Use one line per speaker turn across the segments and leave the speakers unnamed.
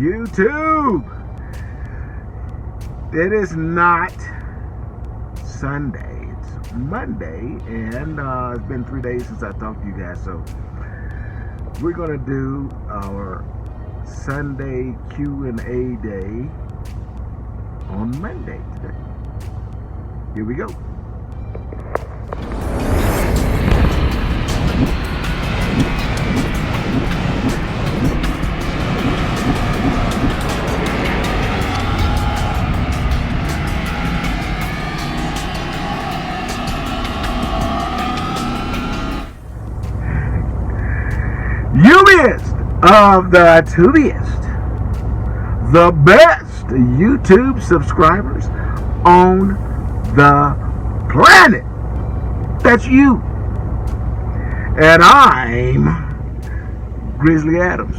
YouTube. It is not Sunday, it's Monday, and it's been 3 days since I talked to you guys, so we're gonna do our Sunday Q&A day on Monday today. Here we go. Youbiest of the tubiest, the best YouTube subscribers on the planet. That's you. And I'm Grizzly Adams,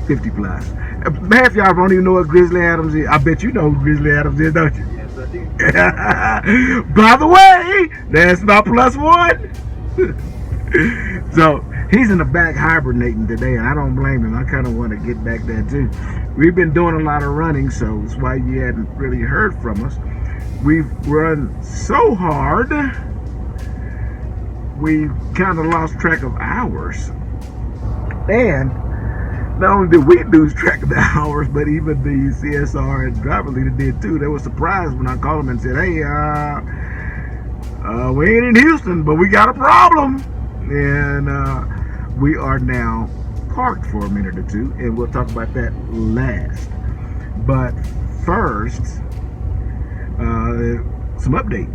50 plus. Half y'all don't even know what Grizzly Adams is. I bet you know who Grizzly Adams is, don't you?
Yes, I do.
By the way, that's my plus one. So he's in the back hibernating today, and I don't blame him. I kind of want to get back there too. We've been doing a lot of running, so that's why you hadn't really heard from us. We've run so hard, we've kind of lost track of hours. And not only did we lose track of the hours, but even the CSR and driver leader did too. They were surprised when I called them and said, hey, we ain't in Houston, but we got a problem. And we are now parked for a minute or two, and we'll talk about that last. But first, some update.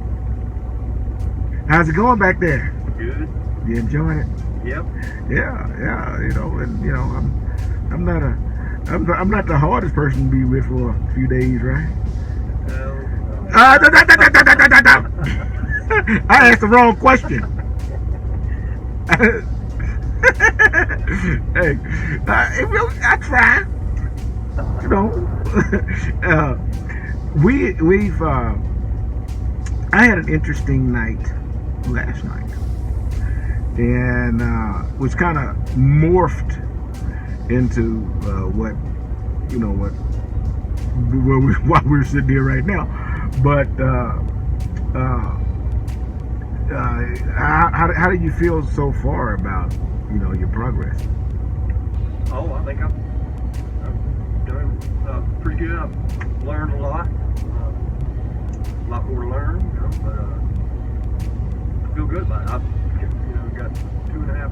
How's it going back there?
Good.
You enjoying it?
Yep.
Yeah. You know, and you know, I'm not the hardest person to be with for a few days, right? I asked the wrong question. Hey, I try. You know, we've. I had an interesting night last night, and was kind of morphed into why we're sitting here right now. But how do you feel so far about your progress?
Oh, I think I'm doing pretty good. I've learned a lot more to learn, but I feel good about it. I've got 2.5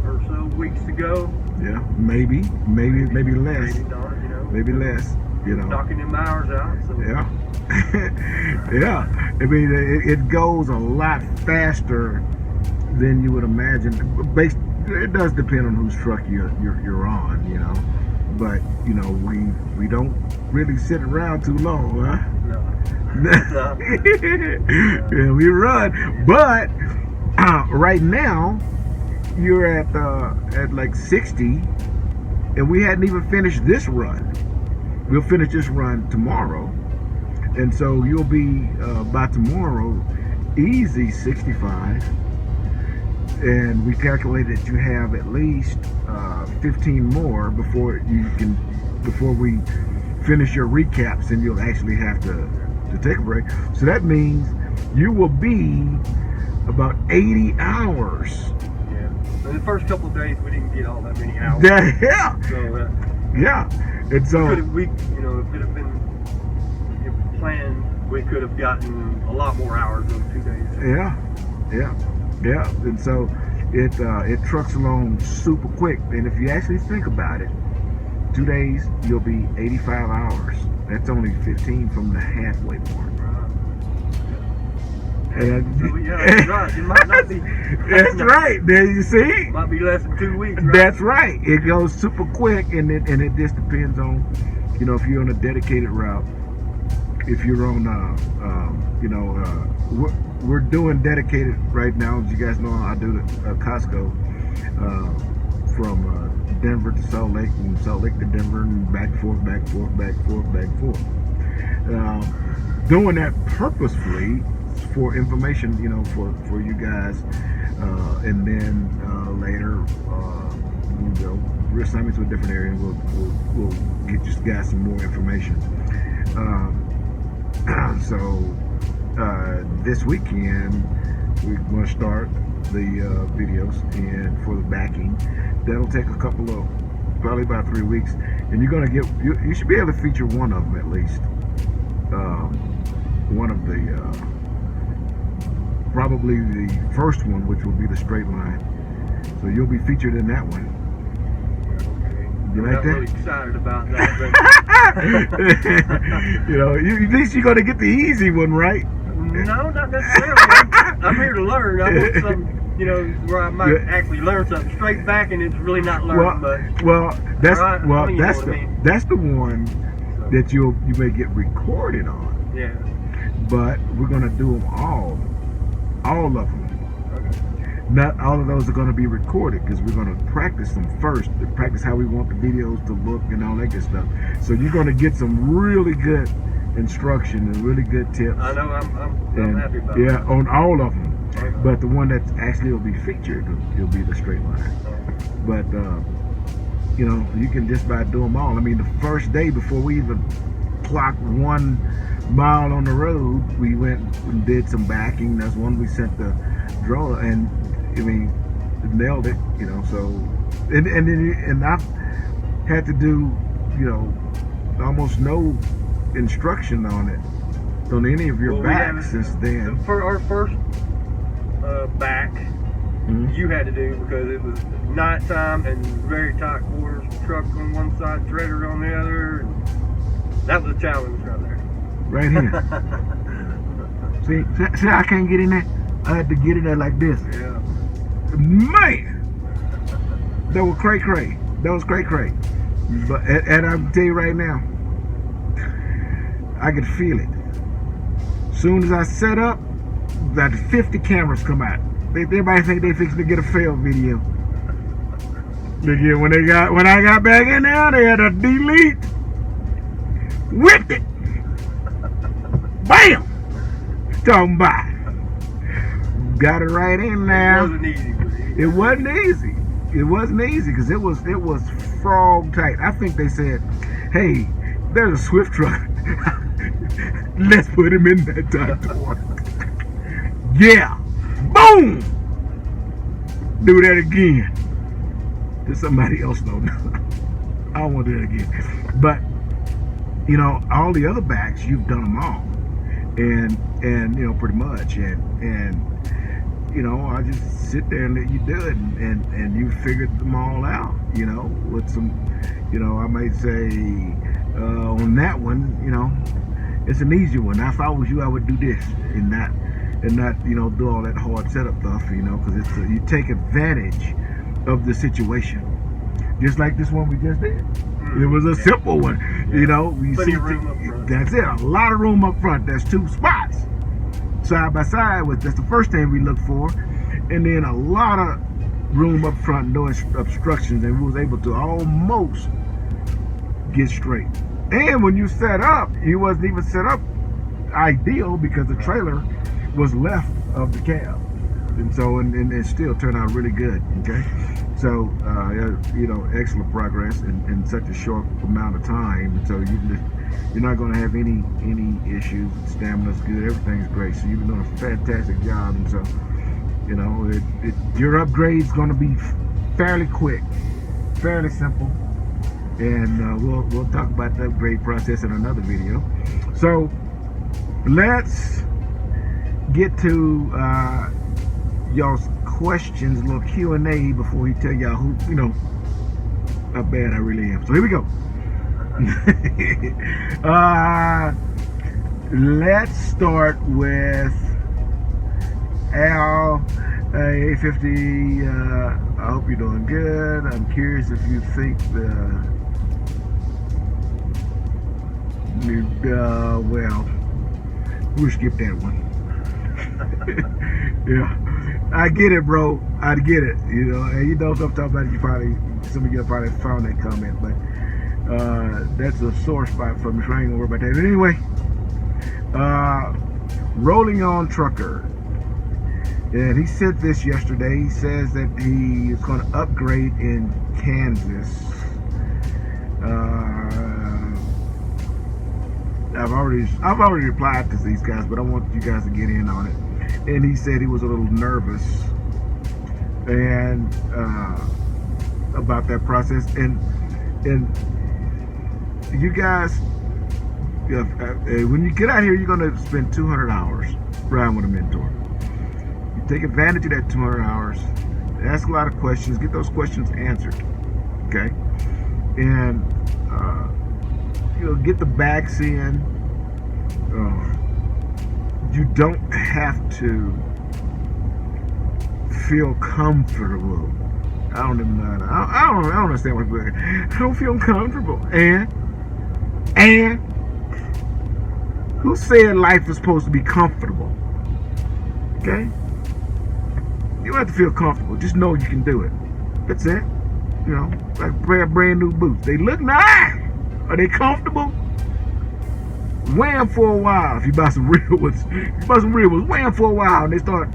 more or so weeks to go. Yeah, maybe less.
Maybe not, maybe less.
Knocking them hours out. So.
Yeah. Yeah. I mean, it goes a lot faster than you would imagine. It does depend on whose truck you're on, but we don't really sit around too long, huh?
No.
Yeah, we run, but right now you're at like 60, and we hadn't even finished this run. We'll finish this run tomorrow, and so you'll be by tomorrow easy 65. And we calculated that you have at least 15 more before we finish your recaps, and you'll actually have to take a break. So that means you will be about 80 hours.
Yeah. In the first couple of days, we didn't get all that many hours.
Yeah.
So,
yeah. And so
if it had been planned, we could have gotten a lot more hours those 2 days.
Yeah, and so it trucks along super quick. And if you actually think about it, 2 days you'll be 85 hours. That's only 15 from the halfway mark. And
so, yeah, that's right. It might not be.
That's right. There you see.
It might be less than 2 weeks. Right?
That's right. It goes super quick, and it just depends on, if you're on a dedicated route. If you're on, we're doing dedicated right now. As you guys know, I do the Costco from Denver to Salt Lake, and Salt Lake to Denver, and back and forth, back and forth, back and forth, back and forth. Doing that purposefully for information, for you guys, and then later we'll go we'll assign me to a different area, and we'll get you guys some more information. So this weekend we're going to start the videos, and for the backing, that'll take a couple of, probably about 3 weeks, and you're going to get, you should be able to feature one of them at least. One of the probably the first one, which will be the straight line. So you'll be featured in that one. You like that?
I'm really excited about that.
You know, at least you're gonna get the easy one, right?
No, not necessarily. I'm here to learn. I want something, you know, where I might actually learn something. Straight back, and it's really not learning much.
That's
That's
the one that you may get recorded on.
Yeah.
But we're gonna do them all of them.
Okay.
Not all of those are gonna be recorded, because we're gonna practice them first, to practice how we want the videos to look and all that good stuff. So you're gonna get some really good instruction and really good tips.
I know. I'm happy about that.
Yeah, on all of them.
Okay.
But the one that actually will be featured, it'll be the straight line. But you know, you can just about do them all. I mean, the first day before we even clocked 1 mile on the road, we went and did some backing. That's one we sent the draw, and I mean, nailed it. You know, so and I've had to do, you know, almost no instruction on it on any of your backs since then.
For our first back, you had to do, because it was nighttime and very tight quarters, truck on one side, trailer on the other. And that was a challenge right there.
Right here. See, I can't get in there. I had to get in there like this.
Yeah.
Man, that was cray. That was cray. But and I'll tell you right now, I could feel it. Soon as I set up, about 50 cameras come out. Everybody think they fixing to get a fail video. When I got back in there, they had to delete. Whipped it. Bam! Talking about it. Got it right in there. It wasn't easy. It wasn't easy because it was frog tight. I think they said, "Hey, there's a Swift truck. Let's put him in that tight water." Yeah. Boom. Do that again. Did somebody else know? I don't want to do that again. But you know, all the other backs, you've done them all. And you know, pretty much, and you know, I just sit there and let you do it, and you figured them all out, you know, with some, you know, I might say on that one, you know, it's an easy one. Now, if I was you, I would do this and not, you know, do all that hard setup stuff, you know, because it's you take advantage of the situation, just like this one we just did. It was a simple one, you know.
Plenty of room up front.
That's it. A lot of room up front. There's 2 spots side by side. That's the first thing we look for, and then a lot of room up front, no obstructions, and we was able to almost get straight. And when you set up, it wasn't even set up ideal because the trailer was left of the cab, and so and it still turned out really good. Okay. So, you know, excellent progress in such a short amount of time. So you're not going to have any issues. Stamina's good. Everything's great. So you've been doing a fantastic job. And so, you know, your upgrade's going to be fairly quick, fairly simple. And we'll talk about the upgrade process in another video. So let's get to y'all's questions, a little Q&A before we tell y'all who, you know, how bad I really am. So here we go. Let's start with Al, A50. I hope you're doing good. I'm curious if you think well, we'll skip that one. Yeah. I get it, bro. I get it. You know, and you know what I'm talking about. Some of you probably found that comment, but that's a sore spot for me. So I ain't gonna worry about that. But anyway, rolling on trucker. And he sent this yesterday. He says that he is going to upgrade in Kansas. I've already replied to these guys, but I want you guys to get in on it. And he said he was a little nervous and about that process. And you guys, when you get out here, you're going to spend 200 hours riding with a mentor. You take advantage of that 200 hours. Ask a lot of questions. Get those questions answered. Okay, and get the backs in. You don't have to feel comfortable. I don't even know. I don't understand what people. I don't feel comfortable. And who said life is supposed to be comfortable? Okay. You don't have to feel comfortable. Just know you can do it. That's it. Like a pair of brand new boots. They look nice. Are they comfortable? Wear them for a while. If you buy some real ones, wear them for a while, and they start,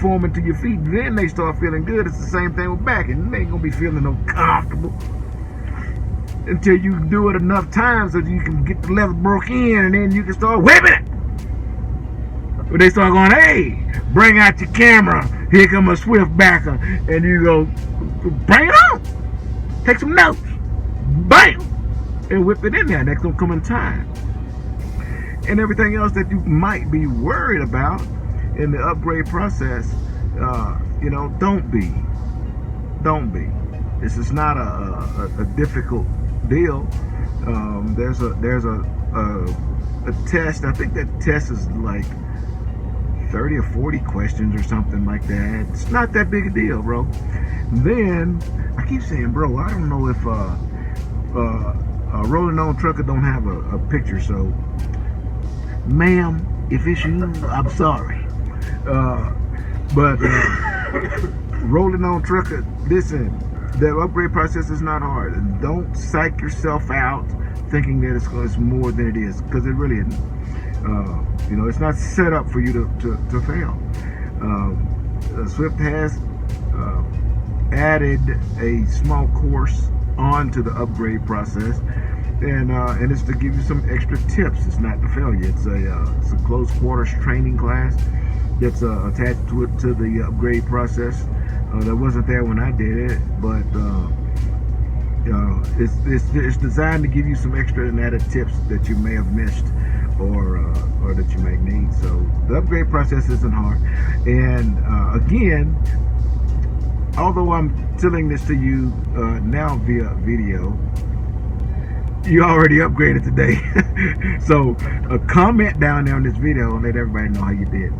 forming to your feet. Then they start feeling good. It's the same thing with back, and they ain't gonna be feeling no comfortable until you do it enough times so you can get the leather broke in, and then you can start whipping it. But they start going, hey, bring out your camera. Here come a Swift backer, and you go, bring it on. Take some notes. Bam! And whip it in there. That's gonna come in time. And everything else that you might be worried about in the upgrade process, don't be. This is not a difficult deal. There's a test. I think that test is like 30 or 40 questions or something like that. It's not that big a deal, bro. Then I keep saying, bro, I don't know if Rolling On Trucker don't have a picture, so ma'am, if it's you, I'm sorry. But Rolling On Trucker, listen, the upgrade process is not hard. Don't psych yourself out thinking that it's more than it is, because it really isn't. It's not set up for you to fail. Swift has added a small course onto the upgrade process, and it's to give you some extra tips. It's not to fail you. It's a close quarters training class that's attached to the upgrade process. That wasn't there when I did it, but it's designed to give you some extra and added tips that you may have missed or that you may need. So the upgrade process isn't hard. And again, although I'm telling this to you now via video, you already upgraded today. So comment down there on this video and let everybody know how you did.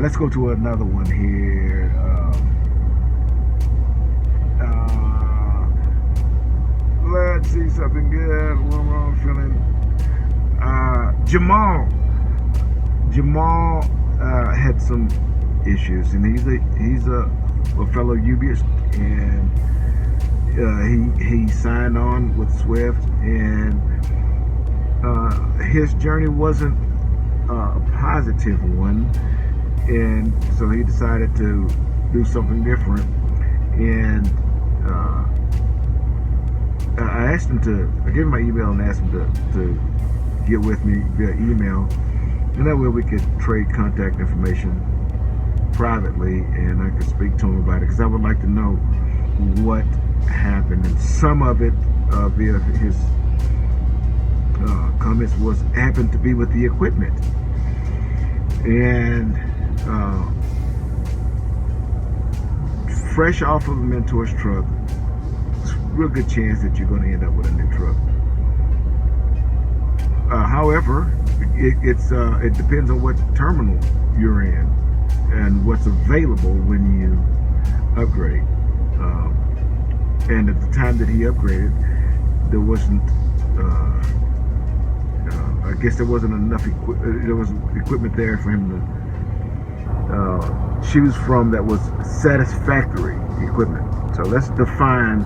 Let's go to another one here. Let's see something good. What am I feeling? Jamal had some issues, and he's a fellow Ubist, and he signed on with Swift, and his journey wasn't a positive one, and so he decided to do something different. And I gave him my email and asked him to get with me via email, and that way we could trade contact information privately, and I could speak to him about it, because I would like to know what happened. And some of it via his comments happened to be with the equipment, and fresh off of a mentor's truck, it's a real good chance that you're going to end up with a new truck. However, it depends on what terminal you're in and what's available when you upgrade. And at the time that he upgraded, there wasn't. I guess there wasn't enough there was equipment there for him to choose from that was satisfactory equipment. So let's define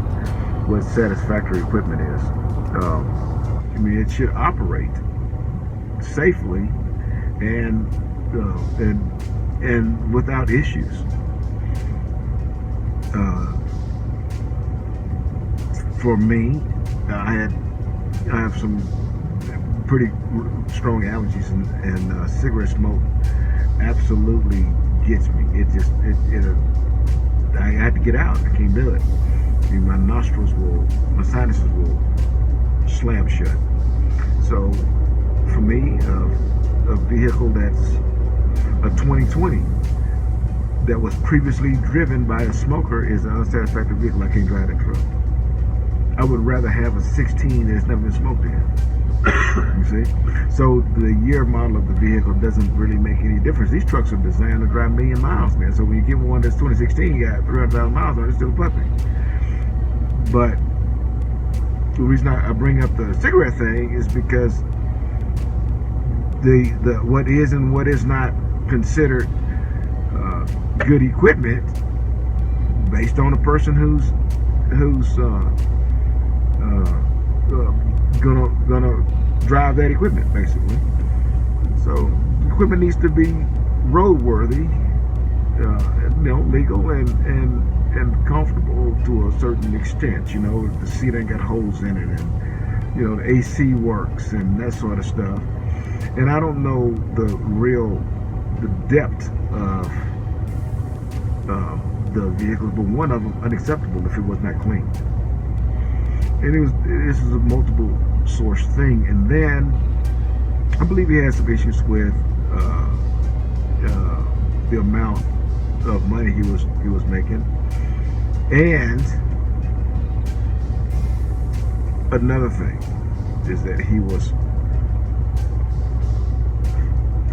what satisfactory equipment is. It should operate safely and and without issues. For me, I have some pretty strong allergies, and cigarette smoke absolutely gets me. I had to get out. I can't do it. My my sinuses will slam shut. So for me, a vehicle that's a 2020 that was previously driven by a smoker is an unsatisfactory vehicle. I can't drive that truck. I would rather have a 16 that's never been smoked in. You see? So the year model of the vehicle doesn't really make any difference. These trucks are designed to drive 1,000,000 miles, man. So when you give one that's 2016, you got 300,000 miles on it, it's still a puppy. But the reason I bring up the cigarette thing is because the what is and what is not considered good equipment based on a person who's gonna drive that equipment, basically. So equipment needs to be roadworthy, legal and comfortable to a certain extent. The seat ain't got holes in it, and the AC works and that sort of stuff. And I don't know the depth of the vehicles, but one of them unacceptable if it was not clean. And this is a multiple source thing. And then I believe he had some issues with the amount of money he was making. And another thing is that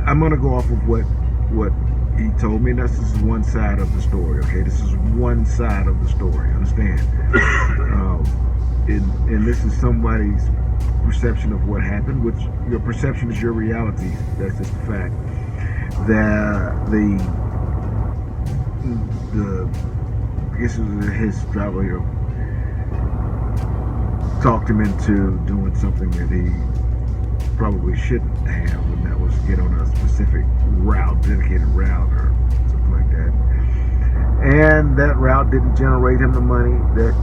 I'm gonna go off of what he told me. This is one side of the story, okay? This is one side of the story, understand? And this is somebody's perception of what happened, which your perception is your reality. That's just the fact. I guess it was his driver here talked him into doing something that he probably shouldn't have, and that was get on a specific route, dedicated route or something like that. And that route didn't generate him the money that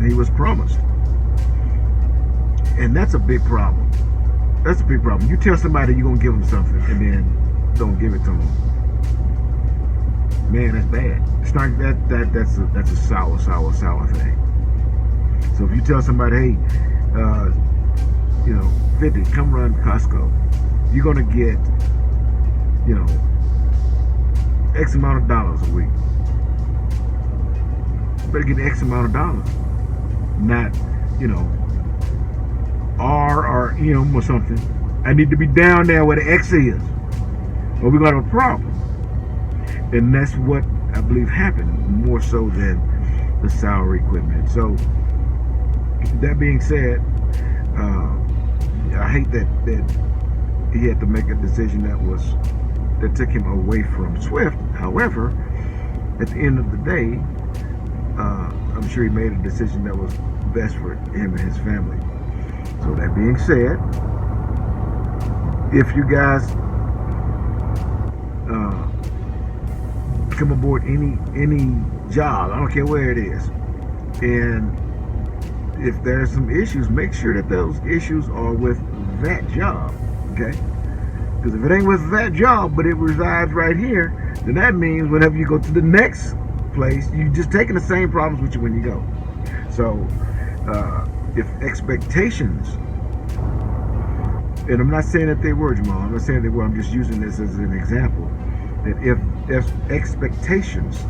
he was promised. And that's a big problem. That's a big problem. You tell somebody you're going to give them something and then don't give it to them. Man, that's bad. It's not that's a sour thing. So if you tell somebody, hey, 50, come run Costco, you're going to get, X amount of dollars a week. You better get X amount of dollars. Not, R or M or something. I need to be down there where the X is, or we're going to have a problem. And that's what I believe happened, more so than the sour equipment. So, that being said, I hate that he had to make a decision that took him away from Swift. However, at the end of the day, I'm sure he made a decision that was best for him and his family. So that being said, if you guys come aboard any job, I don't care where it is, and if there's some issues, make sure that those issues are with that job, okay? Because if it ain't with that job, but it resides right here, then that means whenever you go to the next place, you're just taking the same problems with you when you go. So, if expectations, and I'm not saying that they were, Jamal, I'm not saying they were, I'm just using this as an example, that if expectations,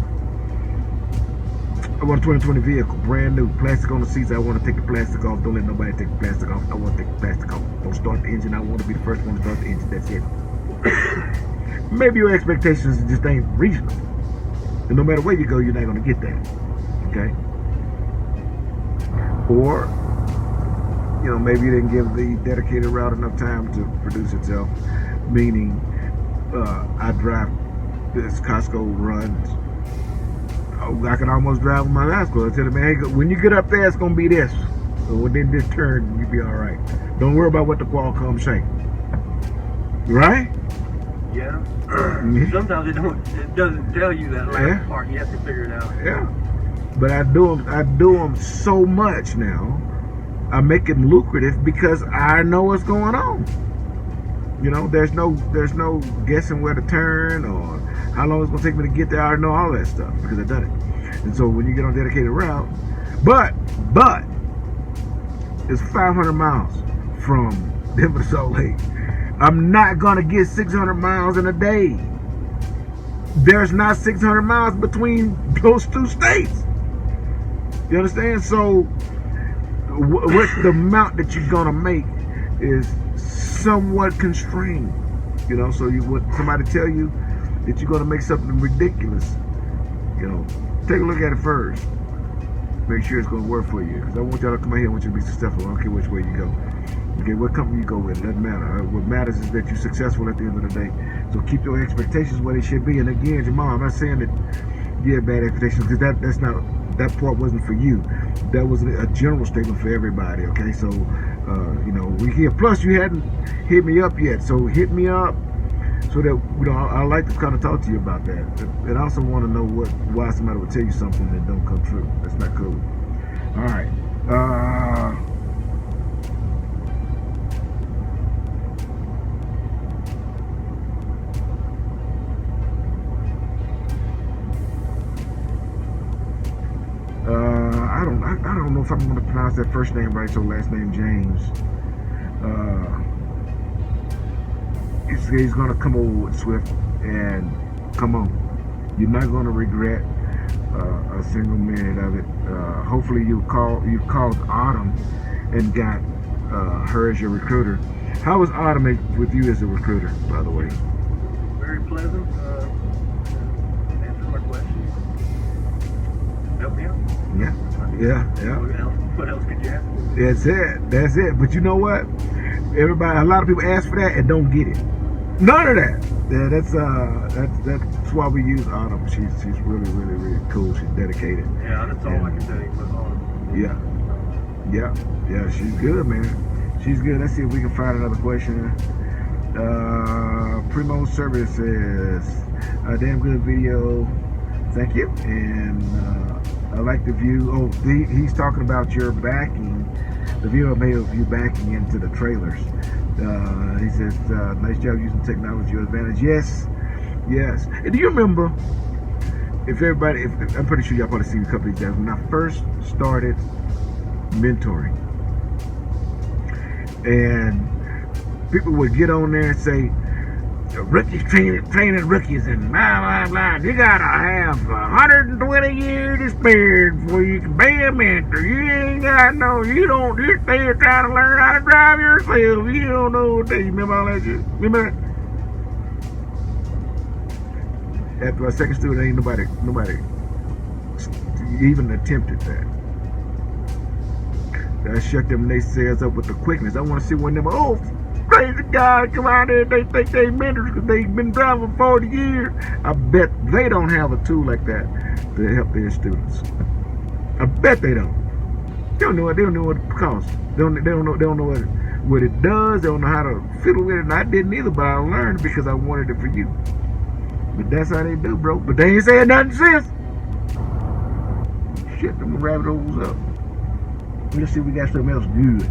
I want a 2020 vehicle, brand new, plastic on the seats, I want to take the plastic off, don't let nobody take the plastic off, I want to take the plastic off, don't start the engine, I want to be the first one to start the engine, that's it. Maybe your expectations just ain't reasonable, and no matter where you go, you're not going to get that, okay? Or, maybe you didn't give the dedicated route enough time to produce itself, meaning I drive this Costco runs, I can almost drive with my eyes closed. I tell them, man, hey, when you get up there, it's going to be this. So within this turn, you'll be all right. Don't worry about what the Qualcomm say. Right?
Yeah. Sometimes it doesn't tell you that last part. You have to figure it out.
Yeah. But I do them so much now. I make it lucrative because I know what's going on. You know, there's no guessing where to turn or how long it's gonna take me to get there. I already know all that stuff because I've done it. And so when you get on a dedicated route, but it's 500 miles from Denver to Salt Lake. I'm not gonna get 600 miles in a day. There's not 600 miles between those two states. You understand? So what the amount that you're gonna make is somewhat constrained. You know, so you want somebody tell you that you're gonna make something ridiculous. You know, take a look at it first. Make sure it's gonna work for you. Because I want y'all to come out here. I want you to be successful. I don't care which way you go. Okay, what company you go with, it doesn't matter. What matters is that you're successful at the end of the day. So keep your expectations where they should be. And again, Jamal, I'm not saying that you have bad expectations because that's not, that part wasn't for you. That was a general statement for everybody. Okay, so you know, we here. Plus, you hadn't hit me up yet, so hit me up so that you know I like to kind of talk to you about that. And I also want to know why somebody would tell you something that don't come true. That's not cool. All right. I don't know if I'm going to pronounce that first name right, so last name James. He's going to come over with Swift, and come on. You're not going to regret a single minute of it. Hopefully you called Autumn and got her as your recruiter. How was Autumn with you as a recruiter, by the way?
Very pleasant. Answered my questions. Help me out.
Yeah.
What else could you ask?
That's it. But you know what? A lot of people ask for that and don't get it. None of that. Yeah, that's why we use Autumn. She's really, really, really cool. She's dedicated.
Yeah, that's all I can tell you with Autumn.
Yeah. She's good, man. She's good. Let's see if we can find another question. Primo Service says, a damn good video. Thank you. And I like the view. Oh, he's talking about your backing. The view I made of you backing into the trailers. He says, nice job using technology to your advantage. Yes. And do you remember, I'm pretty sure y'all probably seen a couple of examples. When I first started mentoring, and people would get on there and say, rookies training rookies and blah blah blah. You gotta have 120 years experience before you can be a mentor. You ain't got you stay here trying to learn how to drive yourself. You don't know what they remember all that shit. Remember that? After my second student, ain't nobody even attempted that. I shut them naysayers up with the quickness. I want to see one of them crazy guys come out there, they think they mentors because they've been driving for 40 years. I bet they don't have a tool like that to help their students. I bet they don't. They don't know what it costs. They don't know what it does. They don't know how to fiddle with it. And I didn't either, but I learned because I wanted it for you. But that's how they do, bro. But they ain't saying nothing since. Shit them rabbit holes up. Let's see if we got something else good.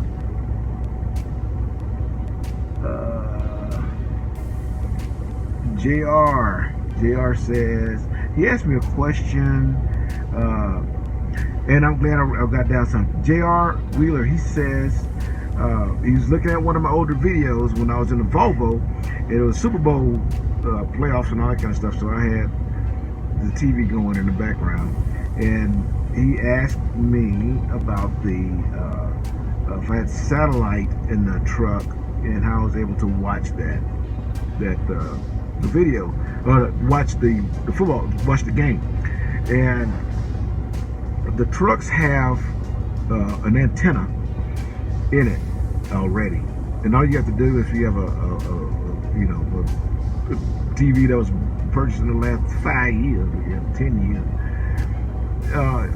JR says, he asked me a question, and I'm glad I got down something. JR Wheeler, he says, he was looking at one of my older videos when I was in the Volvo, and it was Super Bowl playoffs and all that kind of stuff, so I had the TV going in the background, and he asked me about if I had satellite in the truck and how I was able to watch the video, watch the football, watch the game. And the trucks have an antenna in it already, and all you have to do is, if you have a TV that was purchased in the last 5 years, or 10 years,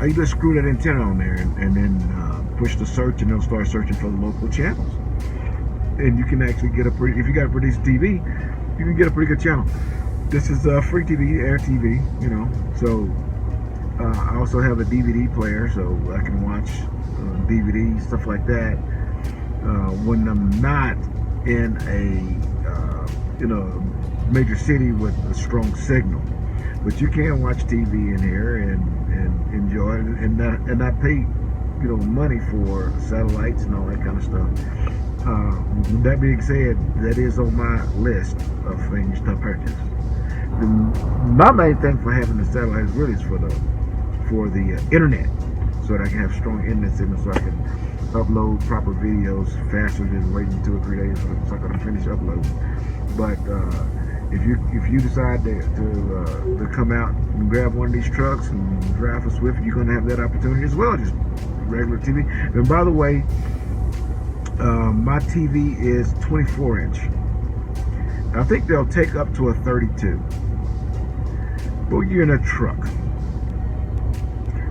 you just screw that antenna on there and then push the search, and it'll start searching for the local channels. And you can actually get if you got a produced TV, you can get a pretty good channel. This is free TV, Air TV, you know. So I also have a DVD player, so I can watch DVD, stuff like that. When I'm not in a major city with a strong signal, but you can watch TV in here and enjoy it, and not pay money for satellites and all that kind of stuff. That being said, that is on my list of things to purchase. My main thing for having the satellite really is for the internet, so that I can have strong internet signal, so I can upload proper videos faster than waiting 2 or 3 days so I can finish uploading. But if you decide to come out and grab one of these trucks and drive for Swifty, you're going to have that opportunity as well, just regular TV. And by the way, my TV is 24 inch. I think they'll take up to a 32. But you're in a truck.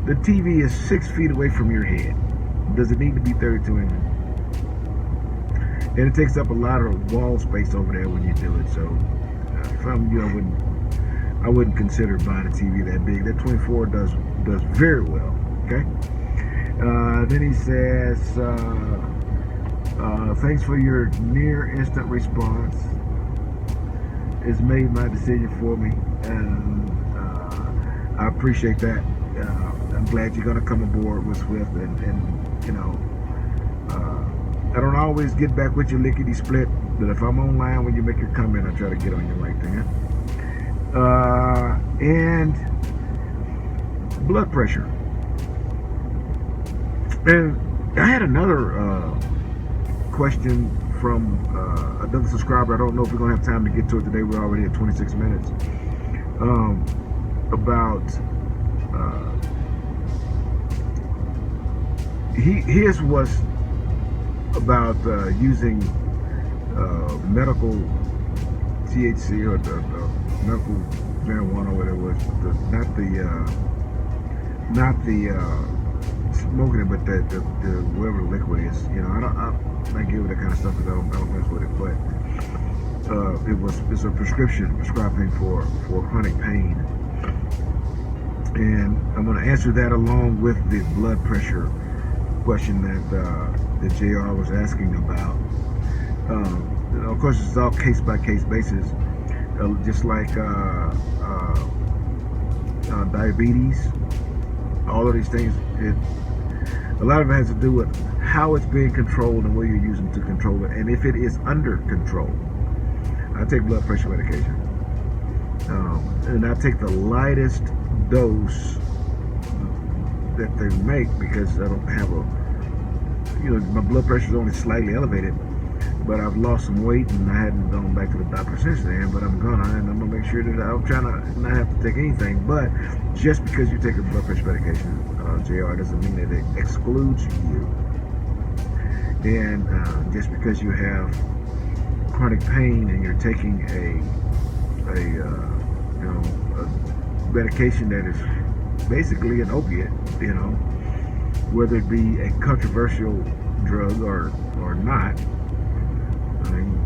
The TV is 6 feet away from your head. Does it need to be 32 inches? And it takes up a lot of wall space over there when you do it. So if I'm, I wouldn't consider buying a TV that big. That 24 does very well. Okay. Then he says, thanks for your near instant response. It's made my decision for me, and I appreciate that. I'm glad you're going to come aboard with Swift, and I don't always get back with you lickety split, but if I'm online when you make your comment, I try to get on you right there. And blood pressure. And I had another question from another subscriber. I don't know if we're going to have time to get to it today. We're already at 26 minutes. About his was about using medical THC or the medical marijuana, or whatever it was, not the smoking it, but the whatever the liquid is. I give it that kind of stuff because I don't mess with it. But it's a prescribed thing for chronic pain, and I'm going to answer that along with the blood pressure question that JR was asking about. Of course, it's all case by case basis, just like diabetes. All of these things, a lot of it has to do with how it's being controlled and what you're using to control it. And if it is under control, I take blood pressure medication. And I take the lightest dose that they make because I don't have my blood pressure is only slightly elevated, but I've lost some weight and I hadn't gone back to the doctor since then, but I'm gonna make sure that I'm trying to not have to take anything. But just because you take a blood pressure medication, JR, doesn't mean that it excludes you. And just because you have chronic pain and you're taking a medication that is basically an opiate, whether it be a controversial drug or not. I mean,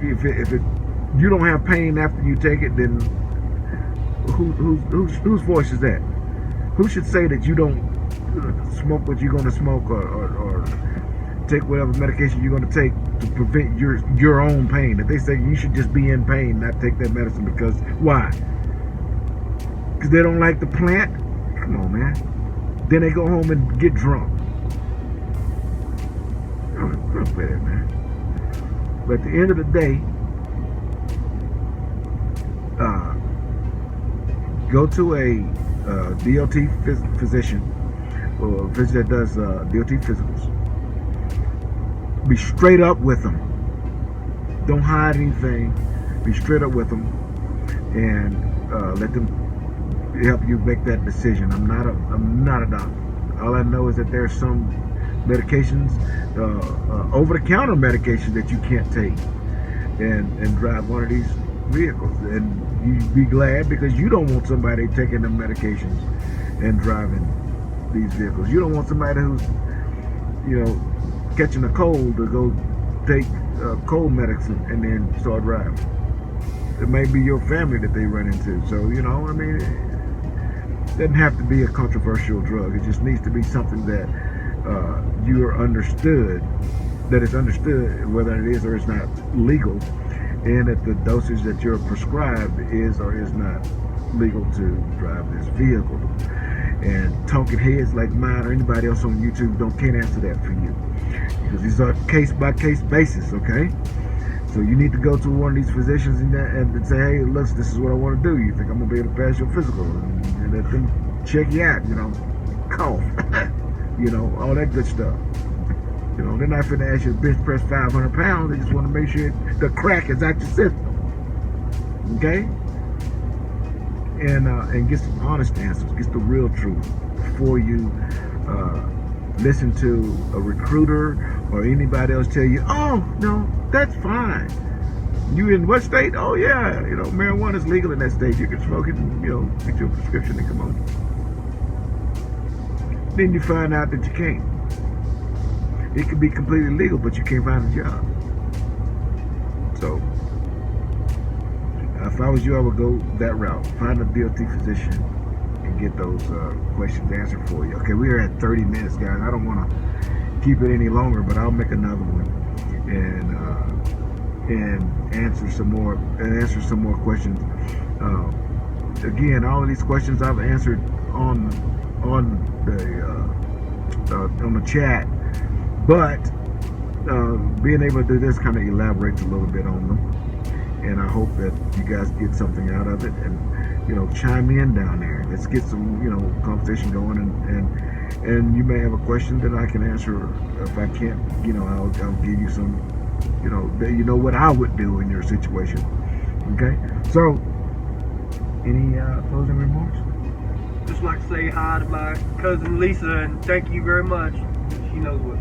if you don't have pain after you take it, then whose voice is that? Who should say that you don't smoke what you're going to smoke or take whatever medication you're going to take to prevent your own pain? If they say you should just be in pain, not take that medicine, because why? Because they don't like the plant? Come on, man. Then they go home and get drunk. Don't play that, man. But at the end of the day, go to a DOT physician, or a physician that does DOT physicals. Be straight up with them. Don't hide anything. Be straight up with them, and let them help you make that decision. I'm not a doctor. All I know is that there's some medications, over-the-counter medications, that you can't take and drive one of these vehicles. And you be glad, because you don't want somebody taking them medications and driving these vehicles. You don't want somebody who's catching a cold to go take cold medicine and then start driving. It may be your family that they run into. So, you know, I mean, it doesn't have to be a controversial drug. It just needs to be something that you are understood, that it's understood whether it is or is not legal, and that the dosage that you're prescribed is or is not legal to drive this vehicle. And talking heads like mine or anybody else on YouTube can't answer that for you, because these are case by case basis, okay? So you need to go to one of these physicians and say, hey, look, this is what I want to do. You think I'm gonna be able to pass your physical? And let them check you out, you know, cough, you know, all that good stuff. You know, they're not finna ask you to bench press 500 pounds. They just want to make sure the crack is out your system, okay? And get some honest answers, get the real truth before you listen to a recruiter or anybody else tell you, oh, no, that's fine. You in what state? Oh, yeah, you know, marijuana is legal in that state. You can smoke it and, you know, get your prescription and come on. Then you find out that you can't. It could be completely legal, but you can't find a job. So, if I was you, I would go that route. Find a DOT physician and get those questions answered for you. Okay, we are at 30 minutes, guys. I don't want to keep it any longer, but I'll make another one and answer some more questions. Again, all of these questions I've answered on the chat, but being able to do this kind of elaborates a little bit on them. And I hope that you guys get something out of it, and, you know, chime in down there. Let's get some, you know, conversation going, and you may have a question that I can answer. If I can't, you know, I'll give you some, you know what I would do in your situation. Okay. So, any closing remarks?
Just like to say hi to my cousin Lisa and thank you very much. She knows what.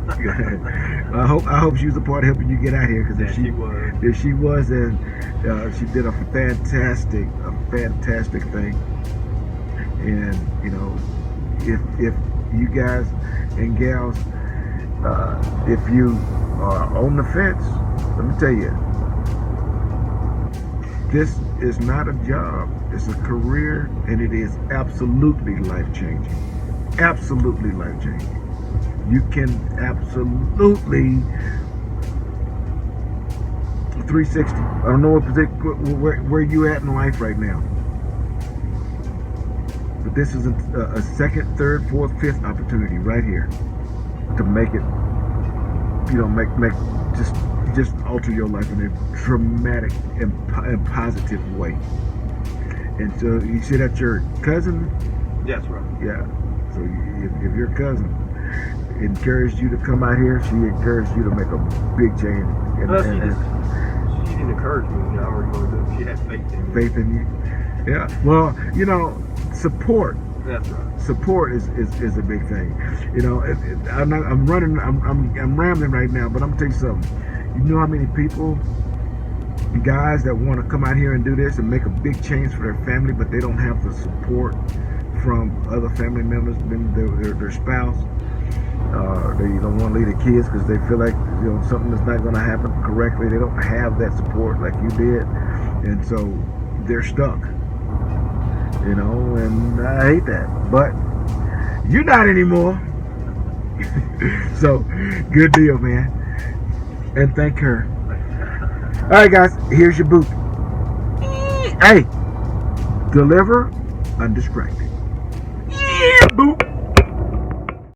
I hope she was a part of helping you get out here, because if she was, then she did a fantastic thing. And, you know, if you guys and gals, if you are on the fence, let me tell you, this is not a job, it's a career, and it is absolutely life-changing. Absolutely life-changing. You can absolutely 360. I don't know where you at in life right now, but this is a second, third, fourth, fifth opportunity right here to make it, you know, make just alter your life in a dramatic and positive way. And so you see that your cousin?
That's right.
Yeah. So if your cousin encouraged you to come out here, she encouraged you to make a big change.
She didn't encourage me. I already know that she had faith in me.
Yeah. Well, you know, support.
That's right.
Support is a big thing. You know, I'm rambling right now, but I'm gonna tell you something. You know how many people, guys that want to come out here and do this and make a big change for their family, but they don't have the support from other family members, their spouse. They don't want to leave the kids because they feel like, you know, something is not going to happen correctly. They don't have that support like you did, and so they're stuck. You know, and I hate that, but you're not anymore. So, good deal, man. And thank her. All right, guys, here's your boot. Hey, deliver undistracted. Yeah, boot.